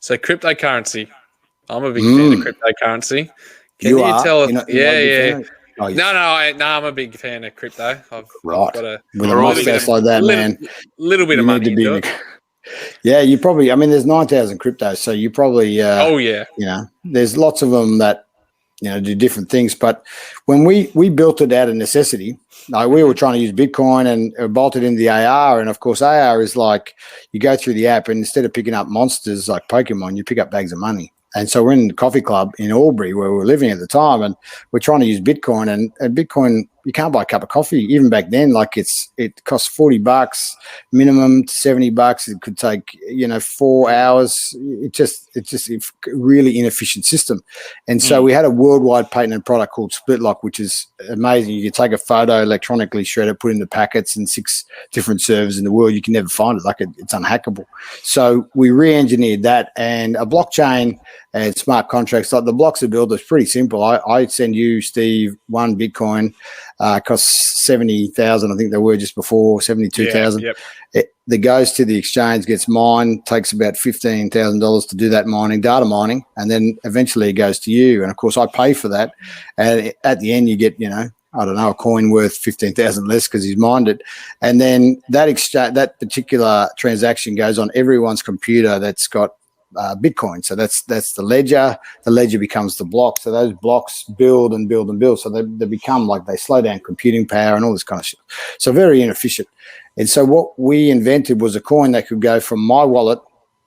So cryptocurrency. I'm a big fan of cryptocurrency. Can you tell us? Yeah. Oh, No, I'm a big fan of crypto. I've got a with a mustache like that, man. Little bit of money into it. Yeah, you probably. I mean, there's 9,000 cryptos, so you probably. There's lots of them that do different things. But when we built it out of necessity, like we were trying to use Bitcoin and bolted into the AR, and of course AR is like you go through the app and instead of picking up monsters like Pokemon, you pick up bags of money. And so we're in the coffee club in Albury where we were living at the time, and we're trying to use Bitcoin. And Bitcoin, you can't buy a cup of coffee even back then. Like it costs $40 minimum to $70. It could take 4 hours. It's a really inefficient system. And so we had a worldwide patented product called Split Lock, which is amazing. You can take a photo, electronically shred it, put it in the packets in 6 different servers in the world. You can never find it. Like it's unhackable. So we re-engineered that, and a blockchain and smart contracts. Like the blocks are built, it's pretty simple. I send you, Steve, 1 Bitcoin, costs 70,000. I think they were just before 72,000. Yep. That goes to the exchange, gets mined, takes about $15,000 to do that mining, data mining, and then eventually it goes to you. And of course, I pay for that. And at the end, you get, I don't know, a coin worth 15,000 less because he's mined it. And then that particular transaction goes on everyone's computer that's got Bitcoin. So that's the ledger. The ledger becomes the block. So those blocks build and build and build. So they become like they slow down computing power and all this kind of shit. So very inefficient. And so what we invented was a coin that could go from my wallet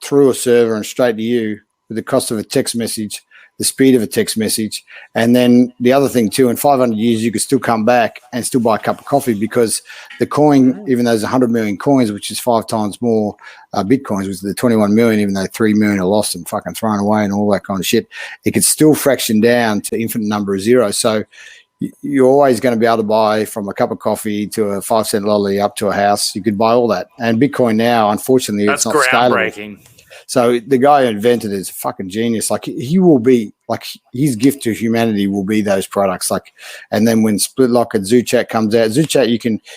through a server and straight to you with the cost of a text message, the speed of a text message. And then the other thing too, in 500 years, you could still come back and still buy a cup of coffee because the coin, even though there's 100 million coins, which is 5 times more Bitcoins, which is the 21 million, even though 3 million are lost and fucking thrown away and all that kind of shit, it could still fraction down to infinite number of zeros. So you're always going to be able to buy from a cup of coffee to a 5-cent lolly up to a house. You could buy all that. And Bitcoin now, unfortunately, it's not groundbreaking. Scalable. So the guy who invented it is a fucking genius. Like he will be, like his gift to humanity will be those products. Like, and then when Split Lock and ZooChat comes out, ZooChat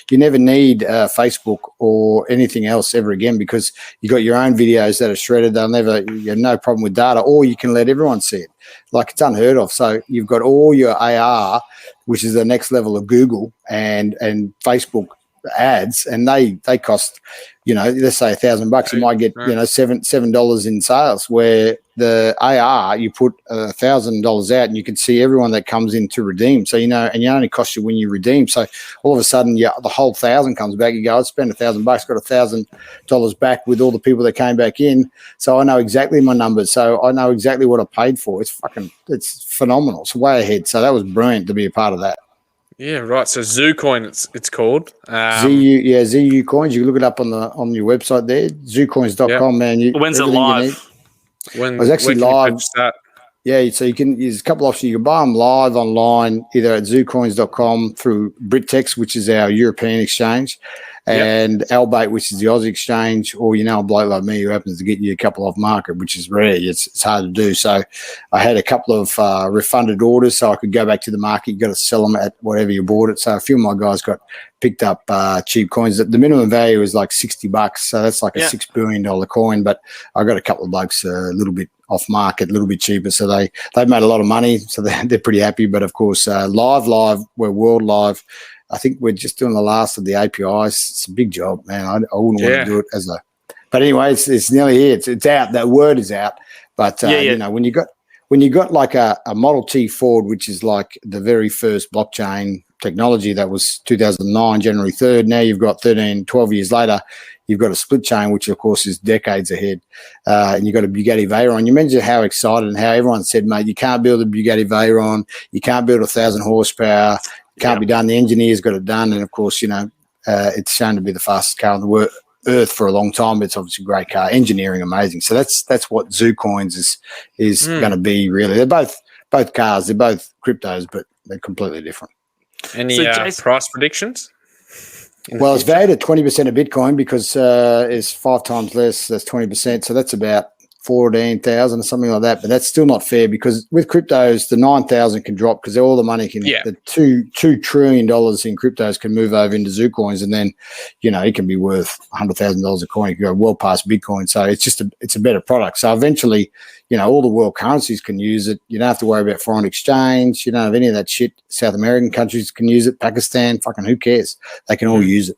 you never need Facebook or anything else ever again because you got your own videos that are shredded. You have no problem with data, or you can let everyone see it. Like it's unheard of. So you've got all your AR, which is the next level of Google and Facebook ads, and they cost, let's say $1,000. You might get $7 in sales, where the AR you put $1,000 out and you can see everyone that comes in to redeem. So and you only cost you when you redeem. So all of a sudden, the whole 1,000 comes back. You go, I spent $1,000, got $1,000 back with all the people that came back in. So I know exactly my numbers. So I know exactly what I paid for. It's phenomenal. It's way ahead. So that was brilliant to be a part of that. Yeah, right. So ZooCoin, it's called. ZU Coins. You can look it up on your website there, zoocoins.com, man. When's it live? It's actually live. Yeah, so there's a couple options. You can buy them live online, either at zoocoins.com through Britex, which is our European exchange, and Albait, which is the Aussie exchange, or a bloke like me who happens to get you a couple off market, which is rare. It's hard to do. So I had a couple of refunded orders, so I could go back to the market. You got to sell them at whatever you bought it. So a few of my guys got picked up cheap coins. The minimum value is like $60, so that's like a $6 billion coin. But I got a couple of blokes a little bit off market, a little bit cheaper, so they've made a lot of money, so they're pretty happy. But of course, live, we're world live. I think we're just doing the last of the APIs. It's a big job, man. I wouldn't want to do it but anyway, it's nearly here. It's out. That word is out. But when you got like a Model T Ford, which is like the very first blockchain technology, that was 2009, January 3rd. Now you've got 12 years later, you've got a split chain, which of course is decades ahead. And you've got a Bugatti Veyron. You mentioned how excited and how everyone said, mate, you can't build a Bugatti Veyron. You can't build 1,000 horsepower. Can't be done. The engineers got it done, and of course, it's shown to be the fastest car on the earth for a long time. It's obviously a great car, engineering amazing. So that's what ZooCoins is going to be. Really, they're both cars. They're both cryptos, but they're completely different. Any price predictions? Well, it's valued at 20% of Bitcoin because it's 5 times less. That's 20%. So that's about 14,000 or something like that, but that's still not fair because with cryptos, the 9,000 can drop because all the money can, the $2 trillion in cryptos can move over into zoo coins, and then, it can be worth $100,000 a coin. It can go well past Bitcoin. So it's a better product. So eventually, all the world currencies can use it. You don't have to worry about foreign exchange. You don't have any of that shit. South American countries can use it. Pakistan, fucking who cares? They can all use it.